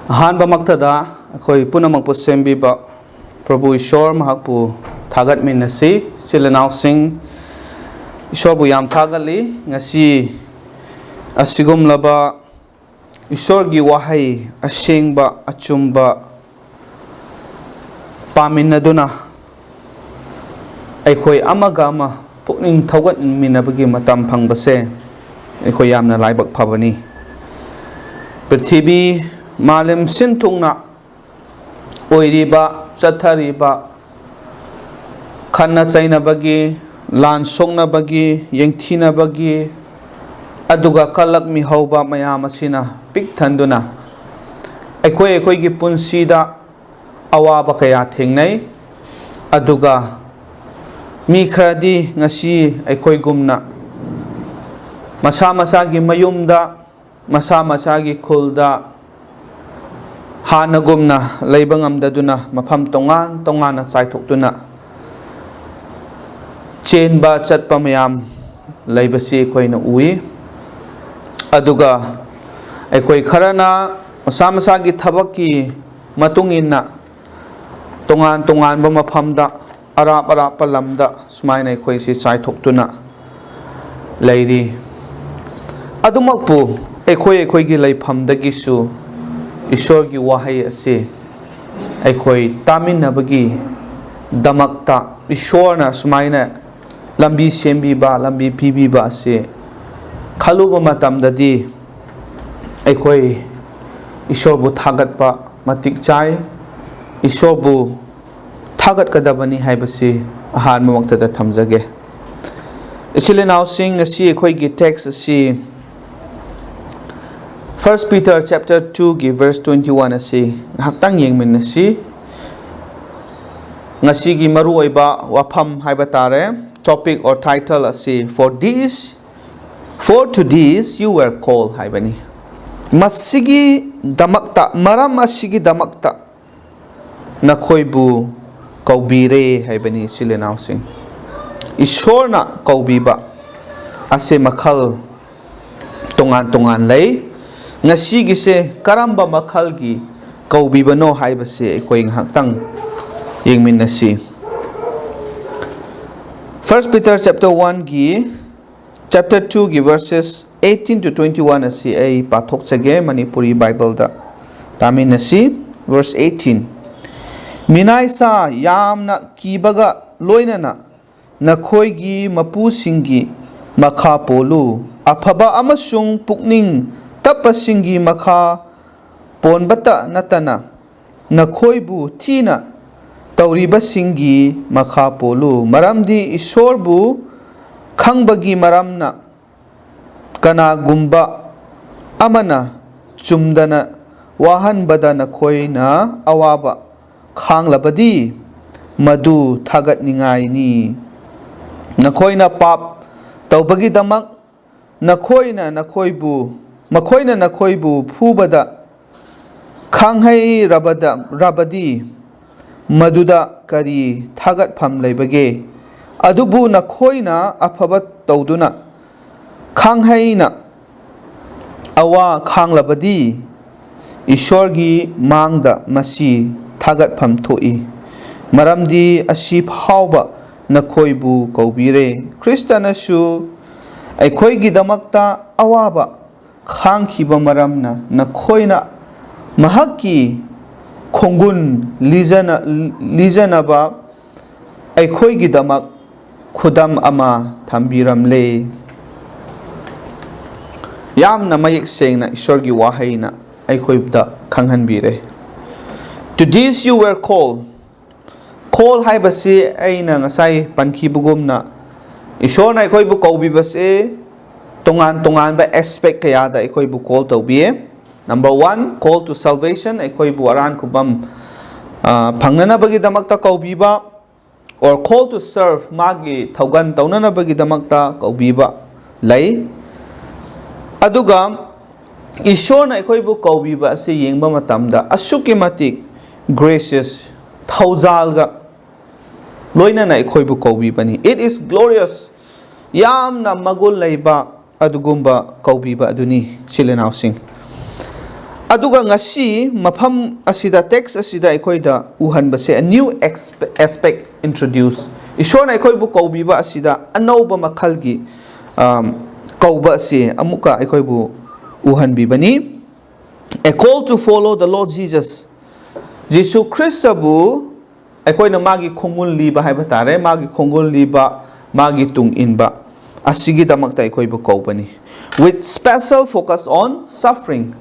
Hanba maktada akoi punamakpu sembiba Prabhu Ishor mahakpu thagat minasi silanau sing Ishor bu yam thagali ngasi asigum laba Ishor gi wahai asengba achumba paminaduna aikoi amaga ama pukning thogat minabagi matam phangbase aikoi yamna laibak phabani Prithibi Malim Sintungna Oiriba Chathariba Khanna Chaina Bagi Lan Songna Bagi Yengthina Bagi Aduga Kalak Mihauba Mayamasina Pik Thanduna Aikoi gi punsida Awaba Kaya Thengnai Aduga Mi Khradi Ngasi Aikoi Gumna Masa Masagi Mayumda Masa Masagi Khulda Hanagumna Leibangamdaduna Mafam Tongan Tongana Saitokduna Chenba Chatpa Mayam Leibasi Koina Ui Aduga Ekoi Kharana Masa Masagi Thabaki Matungina Tongan Tongan Bamafamda Arab Palamda Sumaina Ekoi Si Saitokduna Leiri Adumakpu Ekoi gi Leifamdagi Su Ishor gi wahai ase aikoi taminabagi damakta Ishorna sumaina lambi sembiba lambi pibiba ase khaluba matamdadi aikoi Ishor bu thagatpa matik chai Ishor bu thagat kadabani haibasi ahan mamaktada thamjage ichilinaw sing asi aikoi gi text asi 1 Peter chapter 2 gi verse 21 asi haktang yengmin asi ngasi gi maru oiba wafam haiba tare topic or title asi for to this you were called haibani Masigi damakta maram asigi damakta nakhoibu kaubire haibani silenaw sing Ishorna kaubiba ase makhal tongan lei ngasi gise karamba makhalgi kaubibano haibase ekoi nghaktang yengminasi 1 Peter chapter 1 gi chapter 2 gi verses 18 to 21 asi ai pathok chage Manipuri Bible da taminasi verse 18 Minai sa yamna kibaga loinana nakhoi gi mapu singi makha polu afaba amasung pukning Tapasingi makha ponbata natana nakhoibu thina tauriba singi makha polu maramdi Ishorbu khangbagi maramna kana gumba amana chumdana wahan bada nakhoina awaba khanglabadi madu thagat ningai ni nakhoina pap tawbagi damak nakhoina nakhoibu phubada khanghai rabadi maduda kari thagat pham leibage adubu nakhoina afaba tawduna khanghaina awa khanglabadi Ishorgi mangda masi thagat pham thoi maramdi asi phawba nakhoibu kaubire Kristanasu aikhoigi damakta awaba khangkhiba maramna nakhoina mahakki khongun lijanaba aikhoigi damak khudam ama thambiramle yamna mayek sengna Ishorgi wahaina aikhoibda khanghanbire to this you were called haibasi aina ngasai pankhibugumna Ishorna aikhoibu kaubibase tongan ba aspect kaya da aikhoibu call tawbiye number 1 call to salvation aikhoibu aran kubam phangnana bagi damakta kaubiba or call to serve magi thogan taunana bagi damakta kaubiba lai aduga Ishorna aikhoibu kaubiba ase yengba matamda asuki matik gracious thaujalga loinana aikhoibu kaubibani it is glorious yamna magul leiba adugumba kaubiba aduni silenaw sing Aduga ngasi mafam asida text asida aikoida uhanbase a new aspect introduce. Ishorna aikoibu kaubiba asida anauba makhalgi kauba se amuka aikoibu uhanbibani. A call to follow the Lord Jesus. Jesus Christabu aikoina magi khongul liba haiba tare magi khongul liba magi tung inba asigi damakta aikoibu kaubani with special focus on suffering.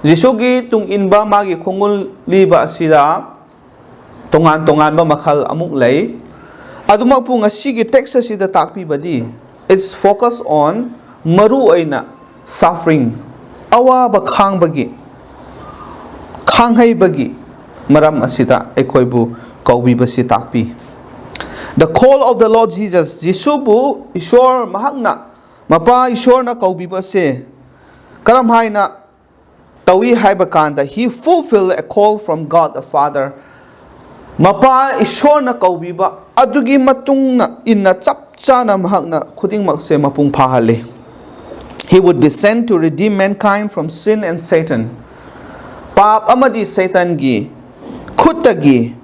Jisugi tung inba magi khongul liba asida tongan ba makhal amuk lay adumak pu ngasigi text asida takpi badi it's focus on maru aina suffering awa ba khang bagi khanghai bagi maram asida ekoibu kaubi basi takpi. The call of the Lord Jesus Jisubu ishor mahakna mapa ishor na kaubi base karam haina tawi haiba kanda he fulfilled a call from God the Father. Mapa ishor na kaubiba adugi matung na inna chap chana mahakna khuding makse mapung phahale. He would be sent to redeem mankind from sin and Satan. Pap amadi Satan gi khutagi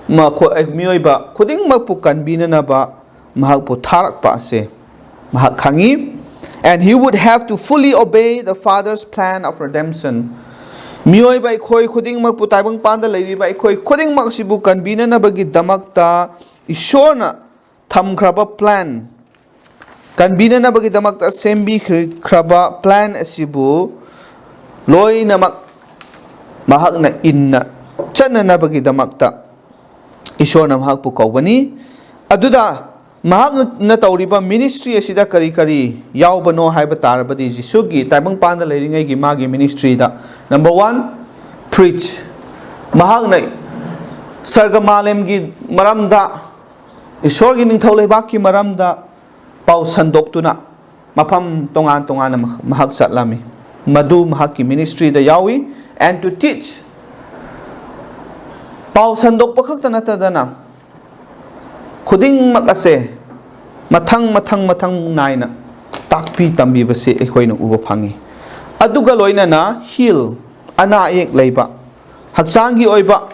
ma ko mioiba khuding mapukan binanaba mahak pu tharak pa se mahak khangi. And he would have to fully obey the Father's plan of redemption. Miyoi bai khoi khuding mak putai bang panda leiri bai khoi khuding mak sibu kan bina na bagi damakta ishorna thamkraba plan kan bina na bagi damakta sembi kraba plan asibu loi na mak mahak na inna channa na bagi damakta ishorna mahak pu kaubani aduda mahak na tauriba ministry asida kari yaubano haiba tarabadi jisugi taibang panda leiringai gi magi ministry da. Number 1, preach. Mahak na sargamalem gi maramda ishor gi ningthau leibak ki maramda pau sandok tuna mafam tongan na mahak satlami madu mahak ki ministry da yawi and to teach pau sandok pakhak tanatadana khuding makase mathang naina takpi tambi base ekoina uba phangi aduga loina na heal ana ek leiba haksangi oiba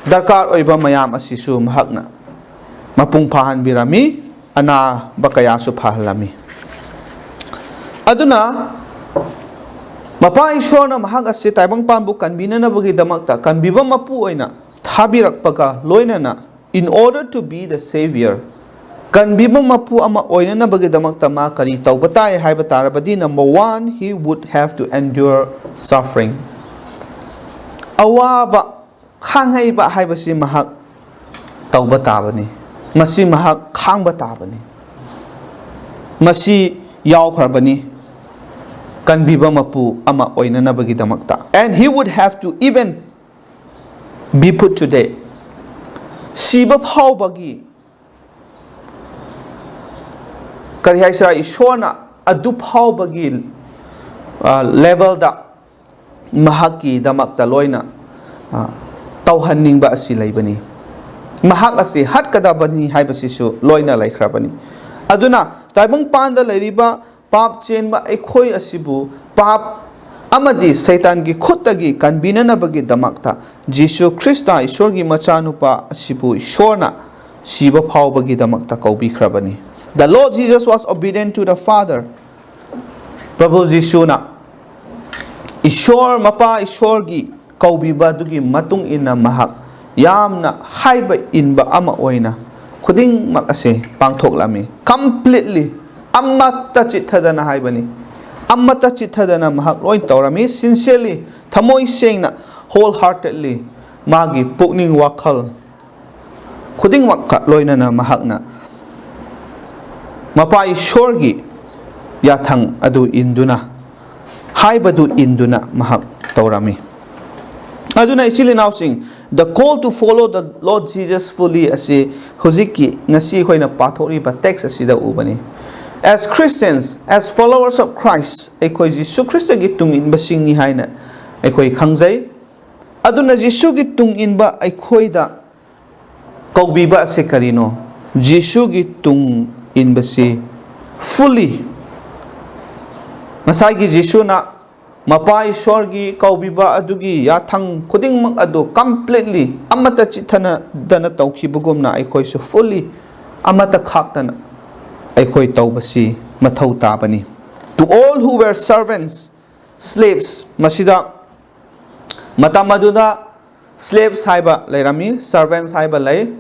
darkar oiba mayam asisu mahakna mapung phahan birami ana bakaya su phahalami aduna mapa ishorna mahak ase taibang panbu kanbina na bagi damakta kanbiba mapu oina thabirak paga loina na in order to be the savior kanbiba mapu ama oina na bagi damakta ma kari taubatai haiba tarabadi. Number 1, he would have to endure suffering. Awaba khanghai ba haibasi mahak taubatabani masi mahak khangbatabani masi yawkhrabani kanbiba mapu ama oina na bagi damakta and he would have to even be put to death siba phau bagi kari haisra ishona adu phau bagi level da mahaki damakta loina tauhanning ba asi leibani mahak asi hat kadabani haibasisu loina laikhrabani aduna taibang panda leiriba pap chenba ekhoi asibu pap amadi satan gi khutagi kanbina na bagi damakta Jesus Christa ishor gi machanupa asibu ishorna siba phau bagi damakta kaubi khrabani. The Lord Jesus was obedient to the Father. Prabhu Jishuna ishor mapa ishor gi kaubiba dugi matung ina mahak yamna haiba inba ama oina khuding makase pangthoklami completely amata chithadana haibani amata chithadana mahak loi taurami sincerely thamoi sengna wholeheartedly magi pukning wakhal khuding wakka loina na mahakna mapa ishorgi yathang adu induna haibadu induna mahak taurami aduna ichili now sing the call to follow the Lord Jesus fully ase hojiki ngasi khoina pathori ba text asida ubani. As Christians, as followers of Christ, ekoi Jisu Christ gi tung in basing ni haina ekoi khangjai aduna Jisu gi tung in ba ekoi da kaubi ba ase karino Jisu gi tung in basi fully masai gi Jisu na Mapai Shorgi, Kaubiba Adugi, Yatang, Kuding Adu, completely, Amata Chitana, Dana Tauki Bugumna, Ikoisu fully, Amata Kaktana, Ikoi Taubasi, Matau Tabani. To all who were servants, slaves, Masida, Matamaduda, slaves Haiba, Lairami, servants Haiba Lay,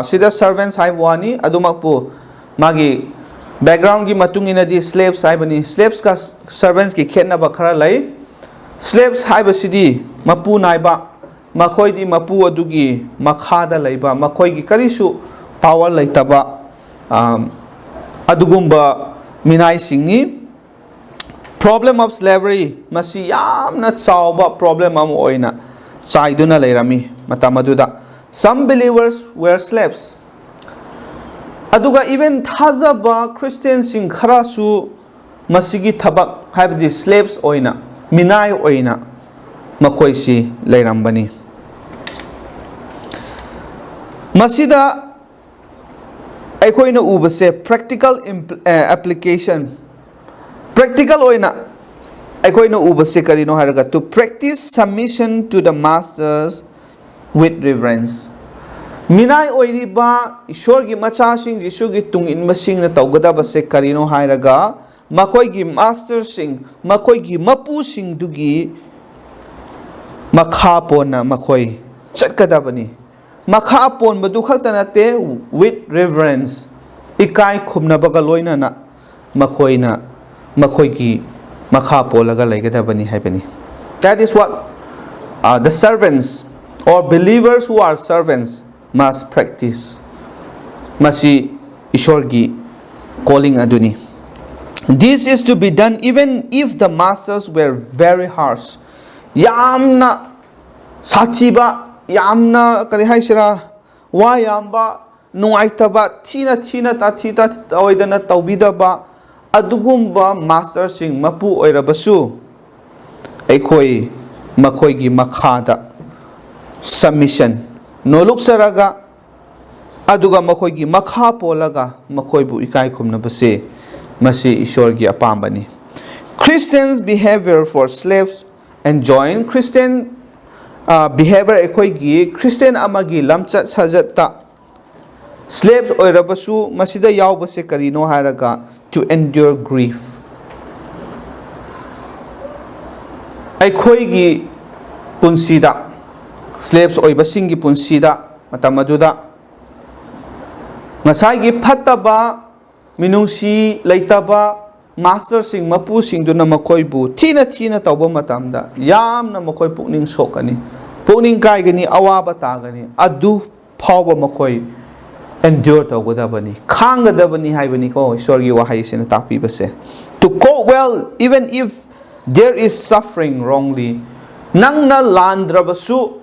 Sida servants Haibwani, Adumakpu, Magi. Background ki matung ina di slaves haibani slaves ka servants ki khetna ba khara lai slaves haiba sidi mapu naiba makhoi di mapu adugi makhada laiba makhoi ki karisu power laitaba adugumba minai singni problem of slavery masi yamna chawba problem am oina chaiduna lairami matamaduda some believers were slaves aduga even thazaba Christians sing kharasu masigi thabak habdi slaves oina minai oina makoisi leirambani masida aikoina ubase practical application practical oina aikoina ubase karino haraga to practice submission to the masters with reverence Minai oiriba Ishorgi machasing Jisugi tung in masing na taugadaba se karino hairaga Makoigi master sing Makoigi mapu sing dugi Makhapo na makoi Chatkadabani Makhapon madukhatanate with reverence Ikai kumna bagaloina na Makoina Makoigi Makhapo laga lagadabani haibani. That is what the servants or believers who are servants must practice. Masi Ishorgi calling aduni. This is to be done even if the masters were very harsh. Yamna satiba yamna karihaishira wa yamba nuaitaba tina tatita oidana taubidaba adugumba master sing mapu oirabasu ekoi makoigi makhada submission no look saraga aduga makoigi makha polaga makoibu ikai kumna base masi ishorgi apambani. Christians behavior for slaves enjoin Christian behavior ekoigi Christian amagi lamchat sajata slaves oirabasu masida yaubase karino haraga to endure grief ekoigi punsida slaves oibasingi punsida matamaduda ngasai phataba minungsi leitaba master sing mapu sing duna makoibu thina tauba matamda yamna makoi pukning sokani pukning kaigani awaba tagani adu phawba makoi endure tawgadabani khangadabani haibani ko ishorgi wahai sena takpi base to cope well even if there is suffering wrongly nangna landrabasu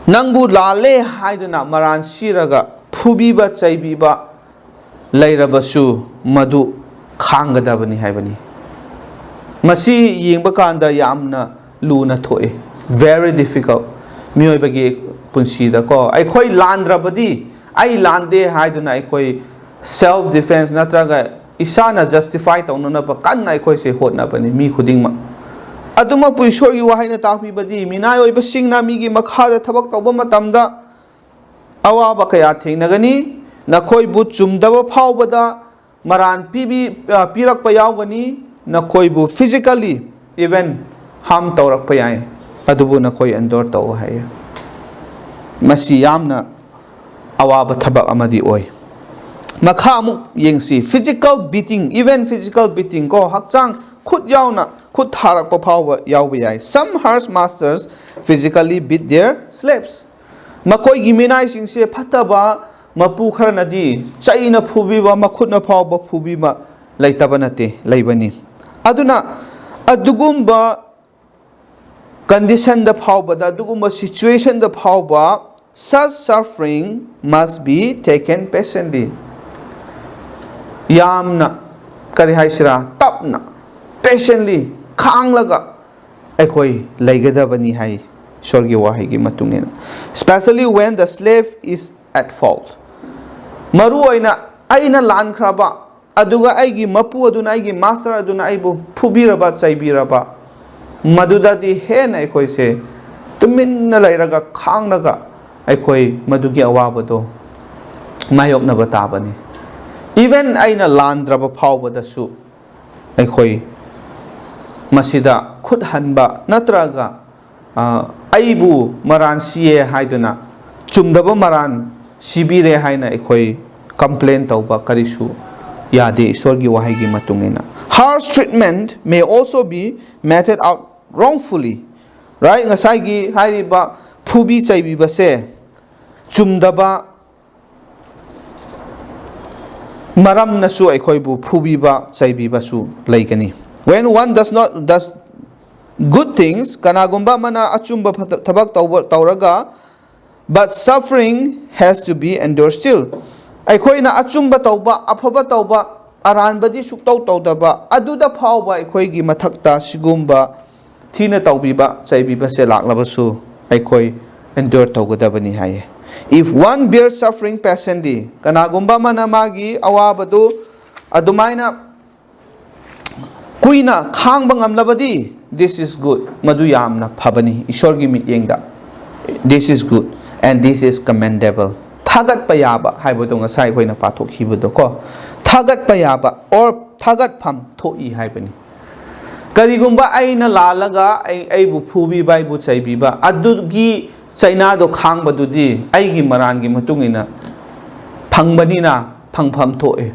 Nangbu lale haiduna maran siraga phubiba chaibiba lairabasu madu khangadabani haibani masi yengba kanda yamna luna thoe very difficult mioibagi punsida ko aikhoi landrabadi ai lande haiduna aikhoi self defense natraga isana justify tawnuna ba kan aikhoi se hotna bani mi khudingma aduma puishorgi wahai takpi badi minai oiba singna migi makhada thabak tauba matamda awaba kaya thengnagani nakhoi bu chumdaba phawbada maran pirakpa yawgani nakhoi bu physically even harm tawrakpa yai adubu nakhoi endure taw hai masi yamna awaba thabak amadi oi makha amuk yengsi physical beating even physical beating ko hakchang khut yauna khut tharak pa phawa yawbi yai some harsh masters physically beat their slaves makoi gi minai sing se phataba mapu kharna di chaina phubiba makhutna phawba phubiba laitaba nate laibani aduna adugumba condition the phawba da adugumba situation the phawba such suffering must be taken patiently yamna kari haisira tapna patiently khanglaga ekoi laigadabani hai shorgi wahai gi matungena especially when the slave is at fault maru aina lan khraba aduga aigi mapu aduna aigi master aduna aibu phubiraba chaibiraba madudadi hena akhoi se tuminna lairaga khangnaga akhoi madugi awabado mayoknaba tabani even aina landraba phawbadasu akhoi masida khut hanba natraga aibu maran siye haiduna chumdaba maran sibire haina akhoi complain tauba karisu yade sorgi wahigi matungena. Harsh treatment may also be meted out wrongfully, right? Ngasai hairiba phubi chaibi base chumdaba maram nasu aikoibu phubi ba chaibi basu laikani. When one does good things, kanagumba mana achumba thabak tauraga, but suffering has to be endured still. Aikoina achumba tauba afaba tauba aranbadi suktau taudaba aduda phawba aikoigi mathakta sigumba thina taubiba chaibiba se laklabasu aikoi endure taugadabani haye. If one bears suffering patiently, kanagumba mana magi awabadu adumaina kuina khangba ngamlabadi, this is good. Madu yamna phabani ishorgi mityengda. This is good and this is commendable. Thagat payaba haibado ngasai koina pathokhibudo ko thagat payaba or thagat pham thoi haibani karigumba aina lalaga aibu phubi bai bu chaibiba adugi chaina do khangbadudi aigi marangi matungina phangbanina phangpham thoe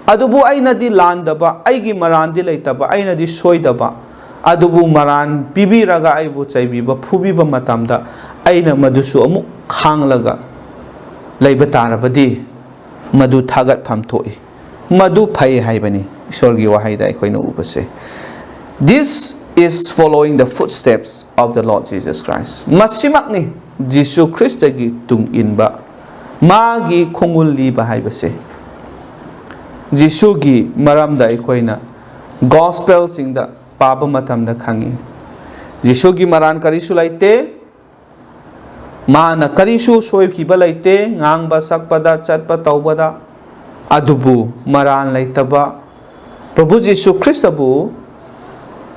adubu aina di landaba aigi marandi leitaba aina di soidaba adubu maran pibiraga aibu chaibiba phubiba matamda aina madusu amu khanglaga laiba tarabadi madu thagat pham thoi madu phai haibani ishorgi wahaida aikoina ubase. This is following the footsteps of the Lord Jesus Christ. Masimakni Jisu Christ gi tung inba magi khongul liba haibase. Jisu gi maramda aikoina gospel singda paba matamda khangi. Jisu gi maran karisu laite Mana karisu soy kiba laite ngangba sakpada chatpa taubada adubu maran laitaba Prabhu Jisu Christabu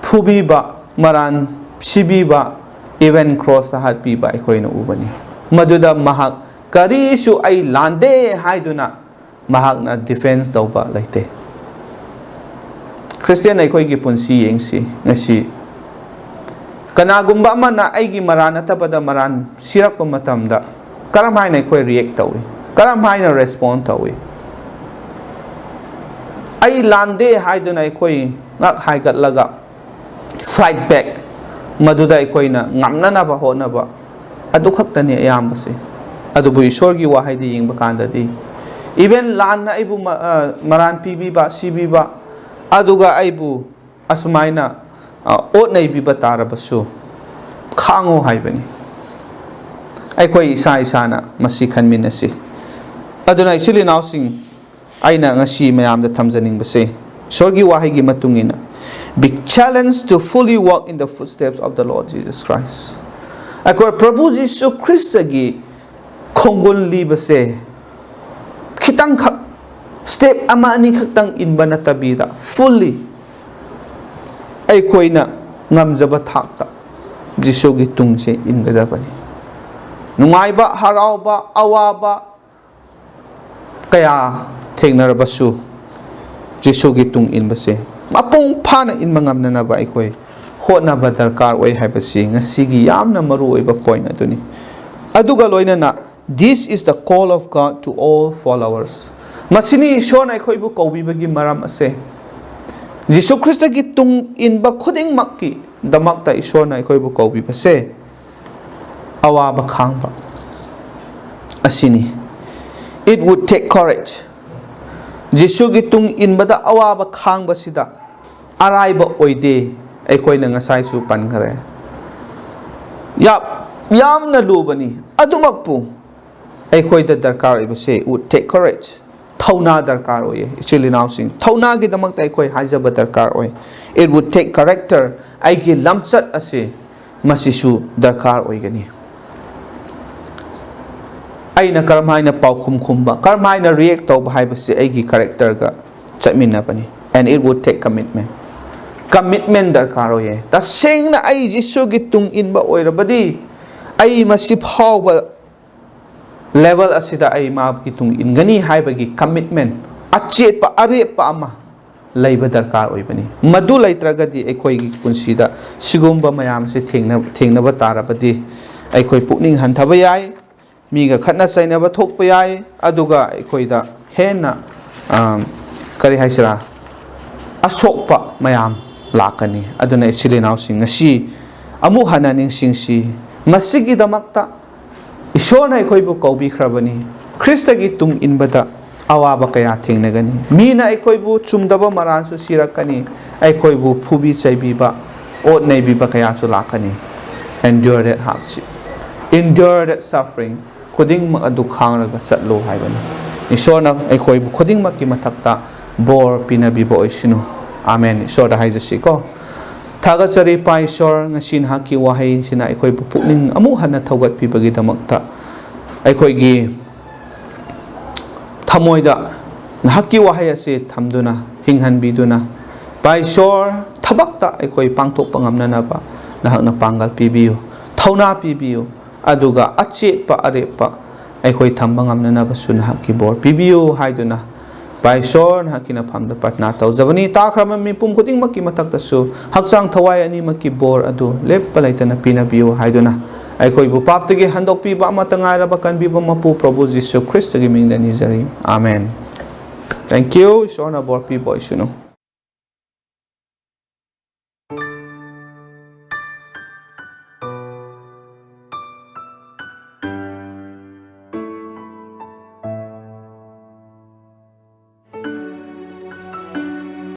phubiba maran sibiba even cross the heart piba aikoina ubani maduda mahak karisu ai lande haiduna mahakna defense tauba laite. Christian aikoi gi punsi yengsi ngasi kanagumba mana aigi maran atabada maran sirakpa matamda karam haina aikoi react tawi karam haina respond tawi ai lande haiduna aikoi ngak haigat laga fight back maduda aikoina ngamnana ba honaba adu khaktani ayambase adubu ishorgi wahaidi yingba kandadi even lanna aibu maran pibi ba sibi ba aduga aibu asumaina ot nei bi batarabasu khango haibani aikoi isa isana masi khanminasi aduna actually now sing aina ngasi mayamda thamjaning base sorgi wahigi matungina be challenged to fully walk in the footsteps of the Lord Jesus Christ. Akor Prabhu Jisu Christ gi khongol li base khitang khak step ama ani khaktang inba na tabida fully aikoina ngamjaba thakta Jisu gi tungse ingadabani nungaiba harauba awaba kaya thengnarabasu Jisu gi tung inbase mapung phana inma ngamnana ba aikoi hotna ba darkar oi haibasi ngasigi yamna maru oiba point aduni aduga loinana this is the call of God to all followers masini ishon aikoi bu kaubibagi maram ase Jisu Christ gi tung inba khuding makki damakta ishona aikoi bu kaubi base awaba khangba asini it would take courage Jisu gi tung inbada awaba khangba sida araiba oide aikoina ngasai su pankare yamna lubani adumakpu aikoida darkar ibase would take courage Thauna darkar oye actually now sing Thauna gi damakta aikoi haijaba darkar oy it would take character aigi lamchat ase masisu darkar oigani aina karmaina paukhum khumba karmaina react tauba haibase aigi character ga ꯆꯠꯃꯤꯟꯅꯕꯅꯤ and it would take commitment ꯗꯔꯀꯥꯔ ꯑꯣꯏꯌꯦ ꯇꯁꯦꯡꯅ ꯑꯩ ꯖꯤꯁꯨꯒꯤ ꯇꯨꯡ ꯏꯟꯕ ꯑꯣꯏꯔꯕꯗꯤ ꯑꯩ ꯃꯁꯤ ꯐꯥꯎꯕ ꯂꯦꯚꯦꯜ ꯑꯁꯤꯗ ꯑꯩ ꯃꯥꯒꯤ ꯇꯨꯡ ꯏꯟꯒꯅꯤ ꯍꯥꯏꯕꯒꯤ ꯀꯃꯤꯠꯃꯦꯟ ꯑꯆꯦꯠꯄ ꯑꯔꯦꯞꯄ ꯑꯃ ꯂꯩꯕ ꯗꯔꯀꯥꯔ ꯑꯣꯏꯕꯅꯤ ꯃꯗꯨ ꯂꯩꯇ꯭ꯔꯒꯗꯤ ꯑꯩꯈꯣꯏꯒꯤ ꯄꯨꯟꯁꯤꯗ ꯁꯤꯒꯨꯝꯕ ꯃꯌꯥꯝꯁꯦ ꯊꯦꯡꯅꯕ ꯇꯥꯔꯕꯗꯤ ꯑꯩꯈꯣꯏ ꯄꯨꯛꯅꯤꯡ ꯍꯟꯊꯕ ꯌꯥꯏ ꯃꯤꯒ ꯈꯠꯅ ꯆꯩꯅꯕ ꯊꯣꯛꯄ ꯌꯥꯏ ꯑꯗꯨꯒ ꯑꯩꯈꯣꯏꯗ ꯍꯦꯟꯅ ꯀꯔꯤ ꯍꯥꯏꯁꯤꯔꯥ ꯑꯁꯣꯛꯄ ꯃꯌꯥꯝ ꯂꯥꯛꯀꯅꯤ ꯑꯗꯨꯅ ꯏꯆꯤꯜ ꯏꯅꯥꯎꯁꯤꯡ ꯉꯁꯤ ꯑꯃꯨꯛ ꯍꯟꯅ ꯅꯤꯡꯁꯤꯡꯁꯤ ꯃꯁꯤꯒꯤꯗꯃꯛꯇ ꯏꯁꯣꯔꯅ ꯑꯩꯈꯣꯏꯕꯨ ꯀꯧꯕꯤꯈ꯭ꯔꯕꯅꯤ ꯈ꯭ꯔꯤꯁꯇꯒꯤ ꯇꯨꯡ ꯏꯟꯕꯗ ꯑꯋꯥꯕ ꯀꯌꯥ ꯊꯦꯡꯅꯒꯅꯤ ꯃꯤꯅ ꯑꯩꯈꯣꯏꯕꯨ ꯆꯨꯝꯗꯕ ꯃꯔꯥꯟꯁꯨ ꯁꯤꯔꯛꯀꯅꯤ ꯑꯩꯈꯣꯏꯕꯨ ꯐꯨꯕꯤ ꯆꯩꯕꯤꯕ ꯑꯣꯠ ꯅꯩꯕꯤꯕ ꯀꯌꯥꯁꯨ ꯂꯥꯛꯀꯅꯤ endure that hardship endure that suffering khudingmak adu khangraga chatlo haibani ishorna aikhoibu khudingmakki mathakta bor pinabiba oisinu amen ishorda haijasi ko thagachari pa ishor ngasin haki wahai sina aikhoibu pukning amu hanna thogat pibagi damakta aikhoigi thamoida nahaki wahai ase thamduna hinghanbiduna pa ishor thabakta aikoi pangthokpa ngamnanaba nahakna pangal pibiyu thauna pibiyu aduga achetpa arepa aikoi thamba ngamnanabasu nahakki bor pibiyu haiduna paisor nahakina phamda pratna tawjabani takrama mipum khudingmakki mathaktasu hakchang thawai ani makki bor adu leppa laitana pinabiyu haiduna aikoi bu paptagi handokpiba amata ngairaba kanbiba mapu Prabhu Jesus Christ gi mingda nijari amen thank you ishorna bor pibo isunu